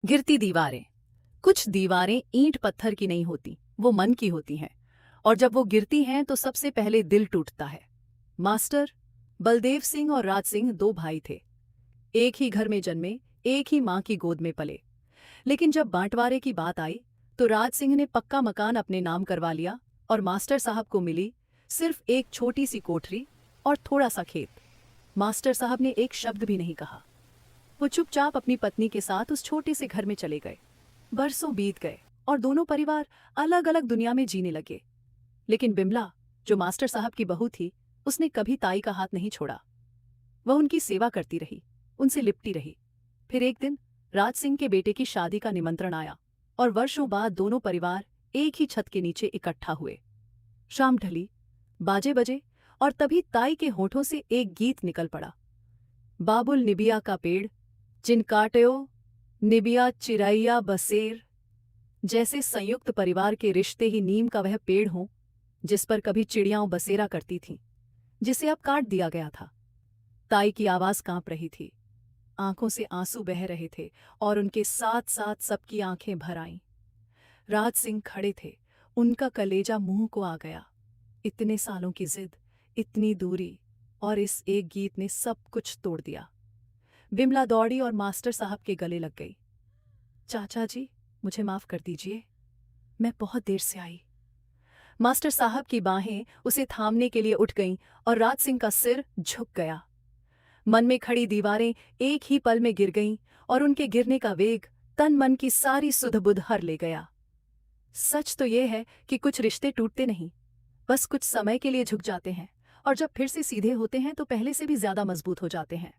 गिरती दीवारें। कुछ दीवारें ईंट पत्थर की नहीं होती, वो मन की होती हैं। और जब वो गिरती हैं तो सबसे पहले दिल टूटता है। मास्टर बलदेव सिंह और राज सिंह दो भाई थे। एक ही घर में जन्मे, एक ही माँ की गोद में पले। लेकिन जब बांटवारे की बात आई तो राज सिंह ने पक्का मकान अपने नाम करवा लिया और मास्टर साहब को मिली सिर्फ एक छोटी सी कोठरी और थोड़ा सा खेत। मास्टर साहब ने एक शब्द भी नहीं कहा। वो चुपचाप अपनी पत्नी के साथ उस छोटे से घर में चले गए। बरसों बीत गए और दोनों परिवार अलग अलग दुनिया में जीने लगे। लेकिन बिमला, जो मास्टर साहब की बहू थी, उसने कभी ताई का हाथ नहीं छोड़ा। वह उनकी सेवा करती रही, उनसे लिपटी रही। फिर एक दिन राज सिंह के बेटे की शादी का निमंत्रण आया और वर्षों बाद दोनों परिवार एक ही छत के नीचे इकट्ठा हुए। शाम ढली, बाजे बजे और तभी ताई के होठों से एक गीत निकल पड़ा। बाबुल निबिया का पेड़, जिन काटयो निबिया चिरैया बसेर। जैसे संयुक्त परिवार के रिश्ते ही नीम का वह पेड़ हो जिस पर कभी चिड़ियाओं बसेरा करती थीं, जिसे अब काट दिया गया था। ताई की आवाज कांप रही थी, आंखों से आंसू बह रहे थे और उनके साथ साथ सबकी आंखें भर आईं। राज सिंह खड़े थे, उनका कलेजा मुंह को आ गया। इतने सालों की जिद, इतनी दूरी, और इस एक गीत ने सब कुछ तोड़ दिया। बिमला दौड़ी और मास्टर साहब के गले लग गई। चाचा जी, मुझे माफ कर दीजिए, मैं बहुत देर से आई। मास्टर साहब की बाहें उसे थामने के लिए उठ गईं और राज सिंह का सिर झुक गया। मन में खड़ी दीवारें एक ही पल में गिर गईं और उनके गिरने का वेग तन मन की सारी सुध-बुध हर ले गया। सच तो यह है कि कुछ रिश्ते टूटते नहीं, बस कुछ समय के लिए झुक जाते हैं और जब फिर से सीधे होते हैं तो पहले से भी ज्यादा मजबूत हो जाते हैं।